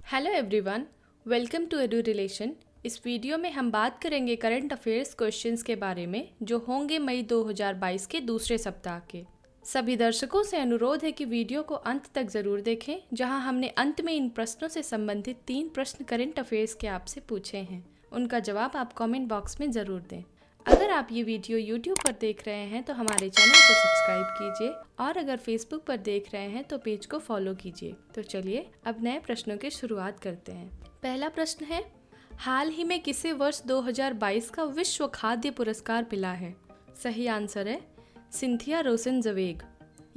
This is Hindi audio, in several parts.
Hello everyone, welcome to edu relation. इस वीडियो में हम बात करेंगे करंट अफेयर्स क्वेश्चंस के बारे में जो होंगे मई 2022 के दूसरे सप्ताह के। सभी दर्शकों से अनुरोध है कि वीडियो को अंत तक जरूर देखें, जहां हमने अंत में इन प्रश्नों से संबंधित 3 प्रश्न करंट अफेयर्स के आपसे पूछे हैं। उनका जवाब आप कमेंट बॉक्स में ज़रूर दें। अगर आप ये वीडियो YouTube पर देख रहे हैं तो हमारे चैनल को सब्सक्राइब कीजिए और अगर Facebook पर देख रहे हैं तो पेज को फॉलो कीजिए। तो चलिए अब नए प्रश्नों की शुरुआत करते हैं। पहला प्रश्न है, हाल ही में किसे वर्ष 2022 का विश्व खाद्य पुरस्कार मिला है? सही आंसर है सिंथिया रोसेनज़वेग।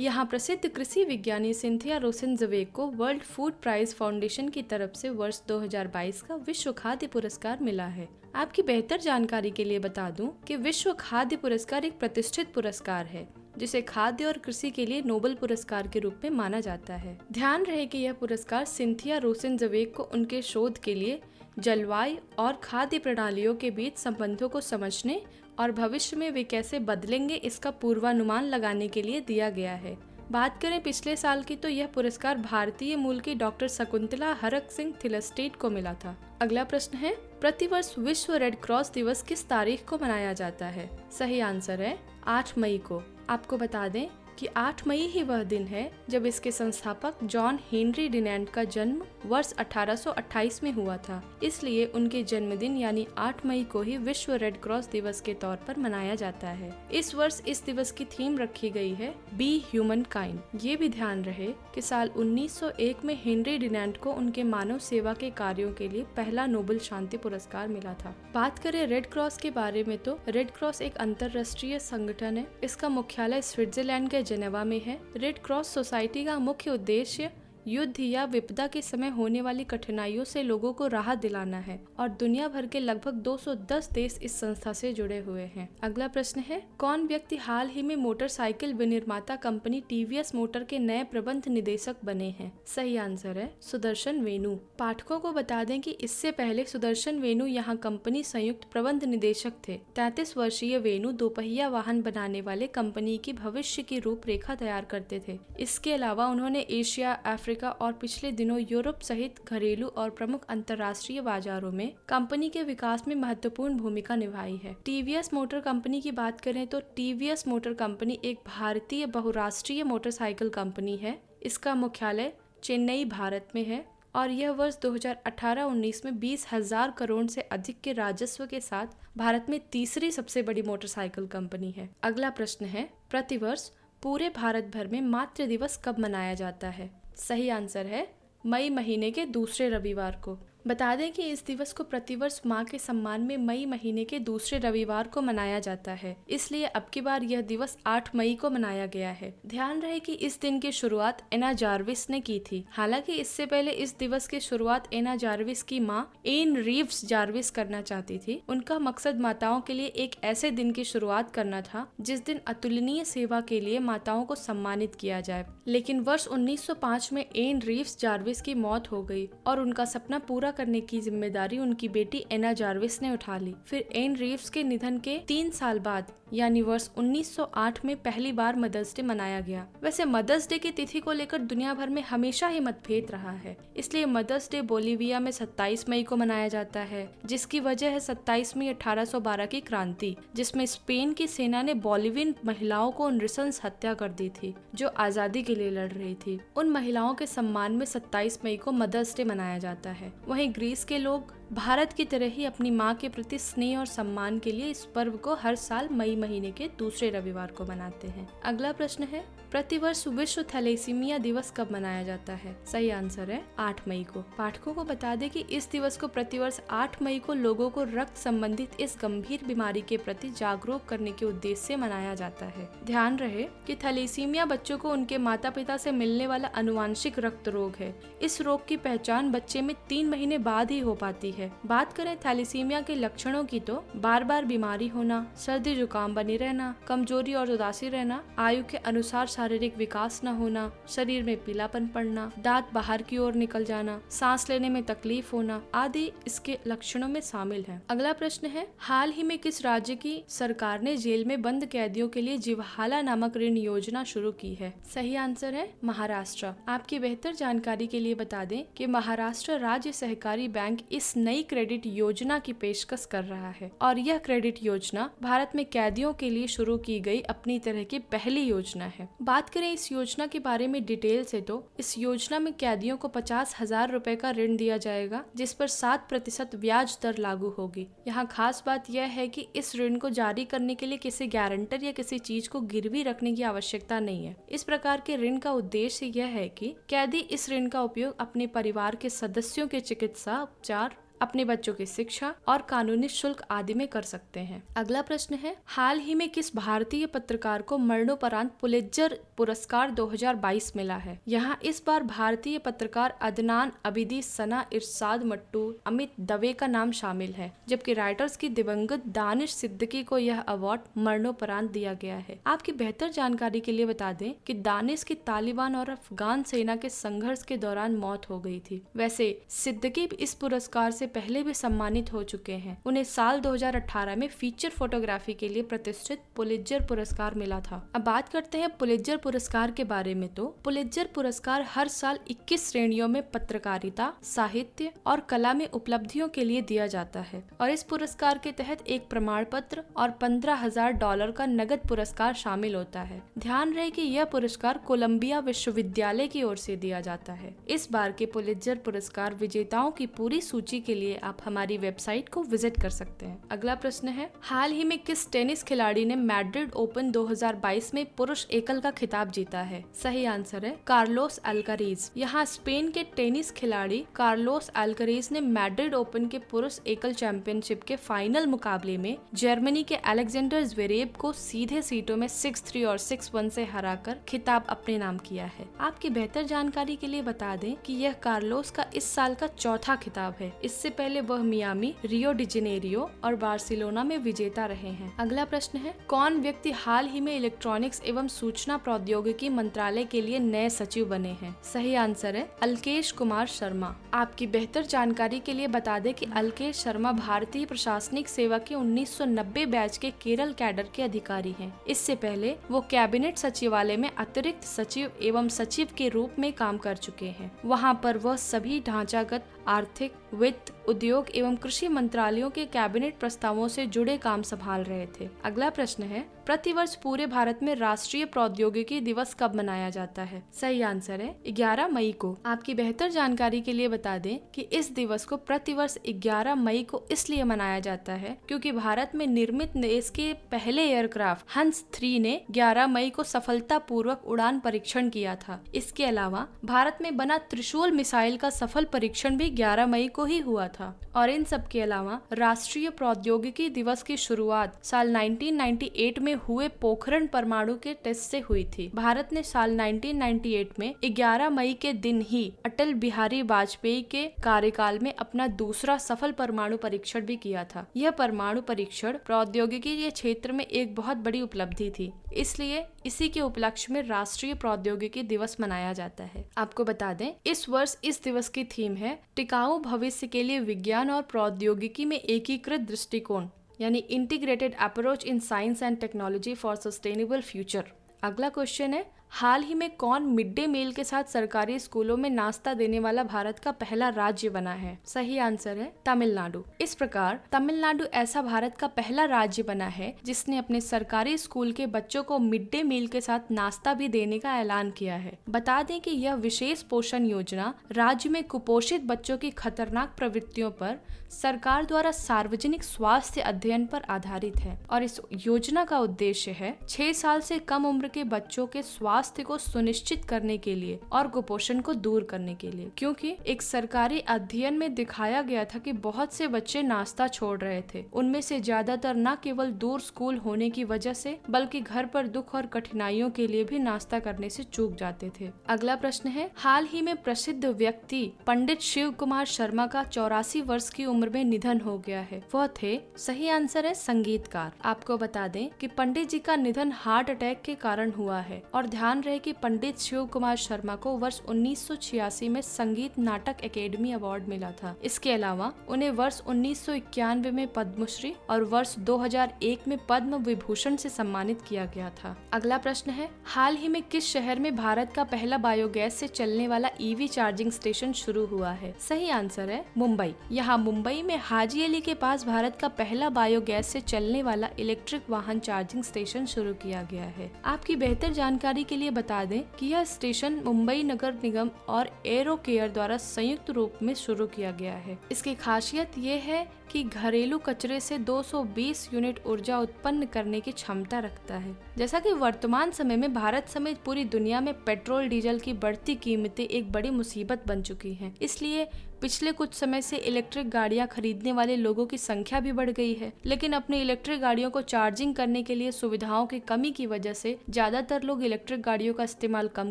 यहाँ प्रसिद्ध कृषि विज्ञानी सिंथिया रोसेनज़वेग को वर्ल्ड फूड प्राइज फाउंडेशन की तरफ से वर्ष 2022 का विश्व खाद्य पुरस्कार मिला है। आपकी बेहतर जानकारी के लिए बता दूं कि विश्व खाद्य पुरस्कार एक प्रतिष्ठित पुरस्कार है जिसे खाद्य और कृषि के लिए नोबेल पुरस्कार के रूप में माना जाता है। ध्यान रहे कि यह पुरस्कार सिंथिया रोसेनज़वेग को उनके शोध के लिए जलवायु और खाद्य प्रणालियों के बीच संबंधों को समझने और भविष्य में वे कैसे बदलेंगे इसका पूर्वानुमान लगाने के लिए दिया गया है। बात करें पिछले साल की तो यह पुरस्कार भारतीय मूल की डॉक्टर शकुंतला हरक सिंह थिलस्टेट को मिला था। अगला प्रश्न है, प्रतिवर्ष विश्व रेड क्रॉस दिवस किस तारीख को मनाया जाता है? सही आंसर है 8 मई को। आपको बता दें कि 8 मई ही वह दिन है जब इसके संस्थापक जॉन हेनरी डिनेंट का जन्म वर्ष 1828 में हुआ था। इसलिए उनके जन्मदिन यानी 8 मई को ही विश्व रेड क्रॉस दिवस के तौर पर मनाया जाता है। इस वर्ष इस दिवस की थीम रखी गई है बी ह्यूमन काइंड। ये भी ध्यान रहे कि साल 1901 में हेनरी डिनेंट को उनके मानव सेवा के कार्यों के लिए पहला नोबेल शांति पुरस्कार मिला था। बात करें रेड क्रॉस के बारे में तो रेड क्रॉस एक अंतर्राष्ट्रीय संगठन है। इसका मुख्यालय स्विट्जरलैंड के जेनेवा में है। रेड क्रॉस सोसाइटी का मुख्य उद्देश्य युद्ध या विपदा के समय होने वाली कठिनाइयों से लोगों को राहत दिलाना है और दुनिया भर के लगभग 210 देश इस संस्था से जुड़े हुए हैं। अगला प्रश्न है, कौन व्यक्ति हाल ही में मोटरसाइकिल विनिर्माता कंपनी टीवीएस मोटर के नए प्रबंध निदेशक बने हैं? सही आंसर है सुदर्शन वेनु। पाठकों को बता दें कि इससे पहले सुदर्शन वेनु यहाँ कंपनी संयुक्त प्रबंध निदेशक थे। 33 वर्षीय वेनु दोपहिया वाहन बनाने वाले कंपनी की भविष्य की रूपरेखा तैयार करते थे। इसके अलावा उन्होंने एशिया, अफ्रीका और पिछले दिनों यूरोप सहित घरेलू और प्रमुख अंतर्राष्ट्रीय बाजारों में कंपनी के विकास में महत्वपूर्ण भूमिका निभाई है। टीवीएस मोटर कंपनी की बात करें तो टीवीएस मोटर कंपनी एक भारतीय बहुराष्ट्रीय मोटरसाइकिल कंपनी है। इसका मुख्यालय चेन्नई, भारत में है और यह वर्ष 2018-19 में 20,000 करोड़ से अधिक के राजस्व के साथ भारत में तीसरी सबसे बड़ी मोटरसाइकिल कंपनी है। अगला प्रश्न है, प्रतिवर्ष पूरे भारत भर में मातृ दिवस कब मनाया जाता है? सही आंसर है मई महीने के दूसरे रविवार को। बता दें कि इस दिवस को प्रतिवर्ष मां के सम्मान में मई महीने के दूसरे रविवार को मनाया जाता है। इसलिए अब की बार यह दिवस 8 मई को मनाया गया है। ध्यान रहे कि इस दिन की शुरुआत एना जार्विस ने की थी। हालांकि इससे पहले इस दिवस की शुरुआत एना जार्विस की मां एन रीव्स जार्विस करना चाहती थी। उनका मकसद माताओं के लिए एक ऐसे दिन की शुरुआत करना था जिस दिन अतुलनीय सेवा के लिए माताओं को सम्मानित किया जाए। लेकिन वर्ष 1905 में एन रीव्स जार्विस की मौत हो गई और उनका सपना पूरा करने की जिम्मेदारी उनकी बेटी एना जार्विस ने उठा ली। फिर एन रीव्स के निधन के 3 साल बाद यानी वर्ष 1908 में पहली बार मदर्स डे मनाया गया। वैसे मदर्स डे की तिथि को लेकर दुनिया भर में हमेशा ही मतभेद रहा है। इसलिए मदर्स डे बोलीविया में 27 मई को मनाया जाता है, जिसकी वजह है 27 मई 1812 की क्रांति, जिसमें स्पेन की सेना ने बोलिवियन महिलाओं को नृशंस हत्या कर दी थी जो आजादी के लिए लड़ रही थी। उन महिलाओं के सम्मान में 27 मई को मदर्स डे मनाया जाता है। वहीं ग्रीस के लोग भारत की तरह ही अपनी मां के प्रति स्नेह और सम्मान के लिए इस पर्व को हर साल मई महीने के दूसरे रविवार को मनाते हैं। अगला प्रश्न है, प्रतिवर्ष विश्व थैलेसीमिया दिवस कब मनाया जाता है? सही आंसर है 8 मई को। पाठकों को बता दें कि इस दिवस को प्रतिवर्ष 8 मई को लोगों को रक्त संबंधित इस गंभीर बीमारी के प्रति जागरूक करने के उद्देश्य से मनाया जाता है। ध्यान रहे कि थैलेसीमिया बच्चों को उनके माता पिता से मिलने वाला अनुवांशिक रक्त रोग है। इस रोग की पहचान बच्चे में 3 महीने बाद ही हो पाती है। है। बात करें थैलेसीमिया के लक्षणों की तो बार बार बीमारी होना, सर्दी जुकाम बनी रहना, कमजोरी और उदासी रहना, आयु के अनुसार शारीरिक विकास न होना, शरीर में पीलापन पड़ना, दांत बाहर की ओर निकल जाना, सांस लेने में तकलीफ होना आदि इसके लक्षणों में शामिल है। अगला प्रश्न है, हाल ही में किस राज्य की सरकार ने जेल में बंद कैदियों के लिए जिवाहाला नामक ऋण योजना शुरू की है? सही आंसर है महाराष्ट्र। आपकी बेहतर जानकारी के लिए बता दें कि महाराष्ट्र राज्य सहकारी बैंक इस नई क्रेडिट योजना की पेशकश कर रहा है और यह क्रेडिट योजना भारत में कैदियों के लिए शुरू की गई अपनी तरह की पहली योजना है। बात करें इस योजना के बारे में डिटेल से तो इस योजना में कैदियों को 50,000 रुपए का ऋण दिया जाएगा जिस पर 7% ब्याज दर लागू होगी। यहाँ खास बात यह है कि इस ऋण को जारी करने के लिए किसी गारंटर या किसी चीज को गिरवी रखने की आवश्यकता नहीं है। इस प्रकार के ऋण का उद्देश्य यह है कि कैदी इस ऋण का उपयोग अपने परिवार के सदस्यों के चिकित्सा उपचार, अपने बच्चों की शिक्षा और कानूनी शुल्क आदि में कर सकते हैं। अगला प्रश्न है, हाल ही में किस भारतीय पत्रकार को मरणोपरांत पुलित्जर पुरस्कार 2022 मिला है? यहाँ इस बार भारतीय पत्रकार अदनान अबिदी, सना इरशाद मट्टू, अमित दवे का नाम शामिल है, जबकि राइटर्स की दिवंगत दानिश सिद्दीकी को यह अवार्ड मरणोपरांत दिया गया है। आपकी बेहतर जानकारी के लिए बता दें कि दानिश की तालिबान और अफगान सेना के संघर्ष के दौरान मौत हो गई थी। वैसे सिद्दीकी इस पुरस्कार से पहले भी सम्मानित हो चुके हैं। उन्हें साल 2018 में फीचर फोटोग्राफी के लिए प्रतिष्ठित पुलित्जर पुरस्कार मिला था। अब बात करते हैं पुलित्जर पुरस्कार के बारे में तो पुलित्जर पुरस्कार हर साल 21 श्रेणियों में पत्रकारिता, साहित्य और कला में उपलब्धियों के लिए दिया जाता है और इस पुरस्कार के तहत एक प्रमाण पत्र और $15,000 का नगद पुरस्कार शामिल होता है। ध्यान रहे कि यह पुरस्कार कोलंबिया विश्वविद्यालय की ओर से दिया जाता है। इस बार के पुलित्जर पुरस्कार विजेताओं की पूरी सूची के लिए आप हमारी वेबसाइट को विजिट कर सकते हैं। अगला प्रश्न है, हाल ही में किस टेनिस खिलाड़ी ने मैड्रिड ओपन 2022 में पुरुष एकल का खिताब जीता है? सही आंसर है कार्लोस अल्कारेज। यहाँ स्पेन के टेनिस खिलाड़ी कार्लोस अल्कारेज ने मैड्रिड ओपन के पुरुष एकल चैंपियनशिप के फाइनल मुकाबले में जर्मनी के अलेक्जेंडर ज़्वेरेव को सीधे सीटों में 6-3 और 6-1 से हराकर खिताब अपने नाम किया है। आपकी बेहतर जानकारी के लिए बता दें कि यह कार्लोस का इस साल का चौथा खिताब है। इससे पहले वह मियामी, रियो डी जेनेरियो और बार्सिलोना में विजेता रहे हैं। अगला प्रश्न है, कौन व्यक्ति हाल ही में इलेक्ट्रॉनिक्स एवं सूचना प्रौद्योगिकी मंत्रालय के लिए नए सचिव बने हैं? सही आंसर है अलकेश कुमार शर्मा। आपकी बेहतर जानकारी के लिए बता दें कि अलकेश शर्मा भारतीय प्रशासनिक सेवा के 1990 बैच के केरल कैडर के अधिकारी हैं। इससे पहले वो कैबिनेट सचिवालय में अतिरिक्त सचिव एवं सचिव के रूप में काम कर चुके हैं। वहां पर वह सभी ढांचागत, आर्थिक, वित्त, उद्योग एवं कृषि मंत्रालयों के कैबिनेट प्रस्तावों से जुड़े काम संभाल रहे थे। अगला प्रश्न है, प्रतिवर्ष पूरे भारत में राष्ट्रीय प्रौद्योगिकी दिवस कब मनाया जाता है? सही आंसर है 11 मई को। आपकी बेहतर जानकारी के लिए बता दें कि इस दिवस को प्रतिवर्ष 11 मई को इसलिए मनाया जाता है क्योंकि भारत में निर्मित देश के पहले एयरक्राफ्ट हंस 3 ने 11 मई को सफलतापूर्वक उड़ान परीक्षण किया था। इसके अलावा भारत में बना त्रिशूल मिसाइल का सफल परीक्षण भी 11 मई को ही हुआ था। और इन सब के अलावा राष्ट्रीय प्रौद्योगिकी दिवस की शुरुआत साल 1998 में हुए पोखरण परमाणु के टेस्ट से हुई थी। भारत ने साल 1998 में 11 मई के दिन ही अटल बिहारी वाजपेयी के कार्यकाल में अपना दूसरा सफल परमाणु परीक्षण भी किया था। यह परमाणु परीक्षण प्रौद्योगिकी के क्षेत्र में एक बहुत बड़ी उपलब्धि थी, इसलिए इसी के उपलक्ष्य में राष्ट्रीय प्रौद्योगिकी दिवस मनाया जाता है। आपको बता दें, इस वर्ष इस दिवस की थीम है टिकाऊ भविष्य के लिए विज्ञान और प्रौद्योगिकी में एकीकृत दृष्टिकोण, यानी integrated approach in science and technology for sustainable future. अगला क्वेश्चन है, हाल ही में कौन मिड डे मील के साथ सरकारी स्कूलों में नाश्ता देने वाला भारत का पहला राज्य बना है? सही आंसर है तमिलनाडु। इस प्रकार तमिलनाडु ऐसा भारत का पहला राज्य बना है जिसने अपने सरकारी स्कूल के बच्चों को मिड डे मील के साथ नाश्ता भी देने का ऐलान किया है। बता दें कि यह विशेष पोषण योजना राज्य में कुपोषित बच्चों की खतरनाक प्रवृत्तियों पर सरकार द्वारा सार्वजनिक स्वास्थ्य अध्ययन पर आधारित है और इस योजना का उद्देश्य है 6 साल से कम उम्र के बच्चों के स्वास्थ्य स्वास्थ्य को सुनिश्चित करने के लिए और कुपोषण को दूर करने के लिए, क्योंकि एक सरकारी अध्ययन में दिखाया गया था कि बहुत से बच्चे नाश्ता छोड़ रहे थे। उनमें से ज्यादातर न केवल दूर स्कूल होने की वजह से बल्कि घर पर दुख और कठिनाइयों के लिए भी नाश्ता करने से चूक जाते थे। अगला प्रश्न है, हाल ही में प्रसिद्ध व्यक्ति पंडित शिव कुमार शर्मा का 84 वर्ष की उम्र में निधन हो गया है। वह थे, सही आंसर है संगीतकार। आपको बता दें कि पंडित जी का निधन हार्ट अटैक के कारण हुआ है और ध्यान रहे कि पंडित शिव कुमार शर्मा को वर्ष 1986 में संगीत नाटक अकेडमी अवार्ड मिला था। इसके अलावा उन्हें वर्ष 1991 में पद्मश्री और वर्ष 2001 में पद्म विभूषण से सम्मानित किया गया था। अगला प्रश्न है, हाल ही में किस शहर में भारत का पहला बायोगैस से चलने वाला ईवी चार्जिंग स्टेशन शुरू हुआ है? सही आंसर है मुंबई। यहाँ मुंबई में हाजी अली के पास भारत का पहला बायोगैस से चलने वाला इलेक्ट्रिक वाहन चार्जिंग स्टेशन शुरू किया गया है। आपकी बेहतर जानकारी के लिए बता दें कि यह स्टेशन मुंबई नगर निगम और एरो केयर द्वारा संयुक्त रूप में शुरू किया गया है। इसकी खासियत ये है कि घरेलू कचरे से 220 यूनिट ऊर्जा उत्पन्न करने की क्षमता रखता है। जैसा कि वर्तमान समय में भारत समेत पूरी दुनिया में पेट्रोल डीजल की बढ़ती कीमतें एक बड़ी मुसीबत बन चुकी हैं, इसलिए पिछले कुछ समय से इलेक्ट्रिक गाड़ियां खरीदने वाले लोगों की संख्या भी बढ़ गई है। लेकिन अपनी इलेक्ट्रिक गाड़ियों को चार्जिंग करने के लिए सुविधाओं की कमी की वजह से ज्यादातर लोग इलेक्ट्रिक गाड़ियों का इस्तेमाल कम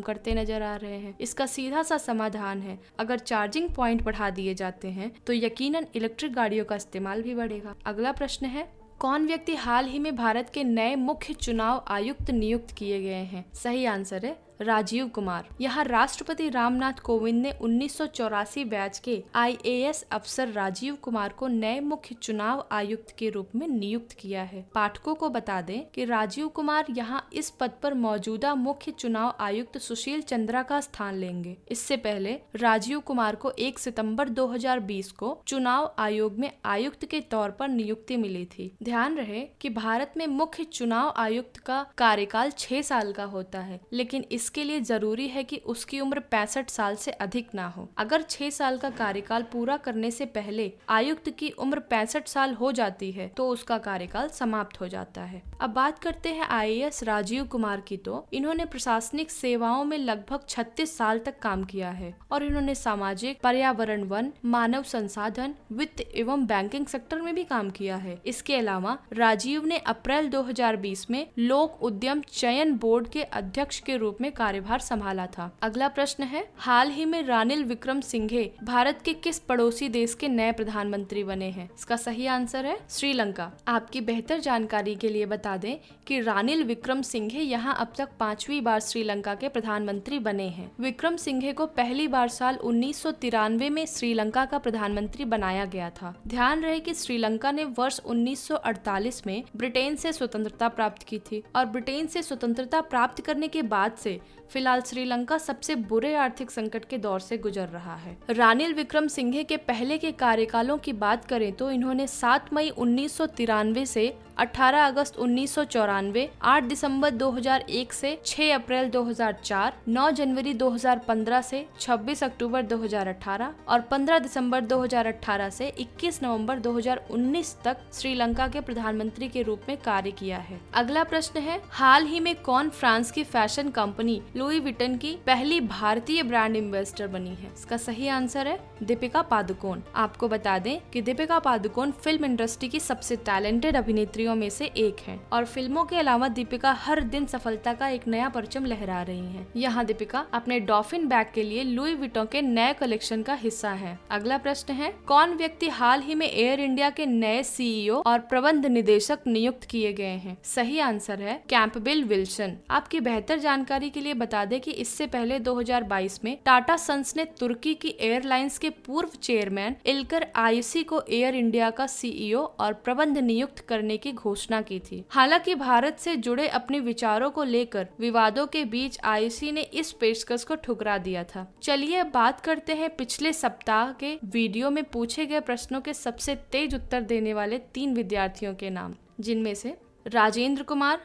करते नजर आ रहे हैं। इसका सीधा सा समाधान है, अगर चार्जिंग पॉइंट बढ़ा दिए जाते हैं तो यकीनन इलेक्ट्रिक गाड़ियों का इस्तेमाल भी बढ़ेगा। अगला प्रश्न है, कौन व्यक्ति हाल ही में भारत के नए मुख्य चुनाव आयुक्त नियुक्त किए गए हैं? सही आंसर है राजीव कुमार। यहाँ राष्ट्रपति रामनाथ कोविंद ने 1984 बैच के IAS अफसर राजीव कुमार को नए मुख्य चुनाव आयुक्त के रूप में नियुक्त किया है। पाठकों को बता दें कि राजीव कुमार यहाँ इस पद पर मौजूदा मुख्य चुनाव आयुक्त सुशील चंद्रा का स्थान लेंगे। इससे पहले राजीव कुमार को 1 सितंबर 2020 को चुनाव आयोग में आयुक्त के तौर पर नियुक्ति मिली थी। ध्यान रहे कि भारत में मुख्य चुनाव आयुक्त का कार्यकाल 6 साल का होता है, लेकिन इसके लिए जरूरी है कि उसकी उम्र 65 साल से अधिक ना हो। अगर 6 साल का कार्यकाल पूरा करने से पहले आयुक्त की उम्र 65 साल हो जाती है तो उसका कार्यकाल समाप्त हो जाता है। अब बात करते हैं IAS राजीव कुमार की, तो इन्होंने प्रशासनिक सेवाओं में लगभग 36 साल तक काम किया है और इन्होंने सामाजिक, पर्यावरण, वन, मानव संसाधन, वित्त एवं बैंकिंग सेक्टर में भी काम किया है। इसके अलावा राजीव ने अप्रैल 2020 में लोक उद्यम चयन बोर्ड के अध्यक्ष के रूप में कार्यभार संभाला था। अगला प्रश्न है, हाल ही में रानिल विक्रमसिंघे भारत के किस पड़ोसी देश के नए प्रधानमंत्री बने हैं? इसका सही आंसर है श्रीलंका। आपकी बेहतर जानकारी के लिए बता दें कि रानिल विक्रमसिंघे यहाँ अब तक 5वीं बार श्रीलंका के प्रधानमंत्री बने हैं। विक्रमसिंघे को पहली बार साल 1993 में श्रीलंका का प्रधानमंत्री बनाया गया था। ध्यान रहे कि श्रीलंका ने वर्ष 1948 में ब्रिटेन से स्वतंत्रता प्राप्त की थी और ब्रिटेन से स्वतंत्रता प्राप्त करने के बाद से फिलहाल श्रीलंका सबसे बुरे आर्थिक संकट के दौर से गुजर रहा है। रानिल विक्रमसिंघे के पहले के कार्यकालों की बात करें तो इन्होंने 7 मई 1993 से 18 अगस्त 1994, 8 दिसंबर 2001 से 6 अप्रैल 2004, 9 जनवरी 2015 से 26 अक्टूबर 2018 और 15 दिसंबर 2018 से 21 नवंबर 2019 तक श्रीलंका के प्रधानमंत्री के रूप में कार्य किया है। अगला प्रश्न है, हाल ही में कौन फ्रांस की फैशन कंपनी लुई विटन की पहली भारतीय ब्रांड एम्बेसडर बनी है? इसका सही आंसर है दीपिका पादुकोण। आपको बता दें कि दीपिका पादुकोण फिल्म इंडस्ट्री की सबसे टैलेंटेड अभिनेत्रियों में से एक हैं और फिल्मों के अलावा दीपिका हर दिन सफलता का एक नया परचम लहरा रही हैं। यहाँ दीपिका अपने डॉल्फिन बैग के लिए लुई विटन के नए कलेक्शन का हिस्सा है। अगला प्रश्न है, कौन व्यक्ति हाल ही में एयर इंडिया के नए CEO और प्रबंध निदेशक नियुक्त किए गए हैं? सही आंसर है कैंपबेल विल्सन। आपकी बेहतर जानकारी के लिए बता दें कि इससे पहले 2022 में टाटा सन्स ने तुर्की की एयरलाइंस के पूर्व चेयरमैन इल्कर आयुसी को एयर इंडिया का CEO और प्रबंध नियुक्त करने की घोषणा की थी। हालांकि भारत से जुड़े अपने विचारों को लेकर विवादों के बीच आयुसी ने इस पेशकश को ठुकरा दिया था। चलिए अब बात करते हैं पिछले सप्ताह के वीडियो में पूछे गए प्रश्नों के सबसे तेज उत्तर देने वाले 3 विद्यार्थियों के नाम, जिनमें से राजेंद्र कुमार,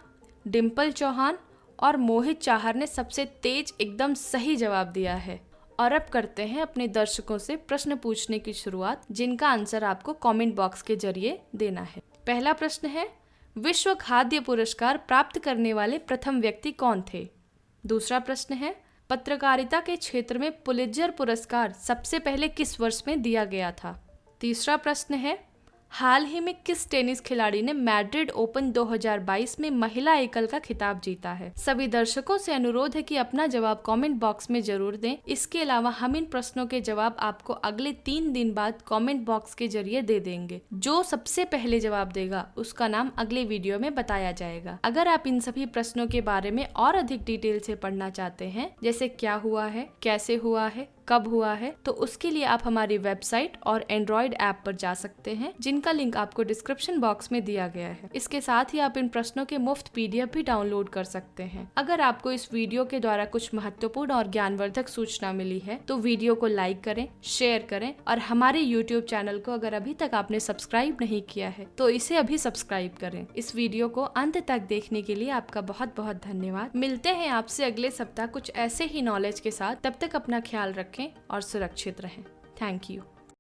डिम्पल चौहान और मोहित चाहर ने सबसे तेज एकदम सही जवाब दिया है। और अब करते हैं अपने दर्शकों से प्रश्न पूछने की शुरुआत, जिनका आंसर आपको कमेंट बॉक्स के जरिए देना है। पहला प्रश्न है, विश्व खाद्य पुरस्कार प्राप्त करने वाले प्रथम व्यक्ति कौन थे? दूसरा प्रश्न है, पत्रकारिता के क्षेत्र में पुलित्जर पुरस्कार सबसे पहले किस वर्ष में दिया गया था? तीसरा प्रश्न है, हाल ही में किस टेनिस खिलाड़ी ने मैड्रिड ओपन 2022 में महिला एकल का खिताब जीता है? सभी दर्शकों से अनुरोध है कि अपना जवाब कमेंट बॉक्स में जरूर दें। इसके अलावा हम इन प्रश्नों के जवाब आपको अगले 3 दिन बाद कमेंट बॉक्स के जरिए दे देंगे। जो सबसे पहले जवाब देगा उसका नाम अगले वीडियो में बताया जाएगा। अगर आप इन सभी प्रश्नों के बारे में और अधिक डिटेल से पढ़ना चाहते हैं, जैसे क्या हुआ है, कैसे हुआ है, कब हुआ है, तो उसके लिए आप हमारी वेबसाइट और एंड्रॉइड ऐप पर जा सकते हैं, जिनका लिंक आपको डिस्क्रिप्शन बॉक्स में दिया गया है। इसके साथ ही आप इन प्रश्नों के मुफ्त PDF भी डाउनलोड कर सकते हैं। अगर आपको इस वीडियो के द्वारा कुछ महत्वपूर्ण और ज्ञानवर्धक सूचना मिली है तो वीडियो को लाइक करें, शेयर करें और हमारे YouTube चैनल को अगर अभी तक आपने सब्सक्राइब नहीं किया है तो इसे अभी सब्सक्राइब करें। इस वीडियो को अंत तक देखने के लिए आपका बहुत बहुत धन्यवाद। मिलते हैं आपसे अगले सप्ताह कुछ ऐसे ही नॉलेज के साथ। तब तक अपना ख्याल रखें और सुरक्षित रहें। Thank you.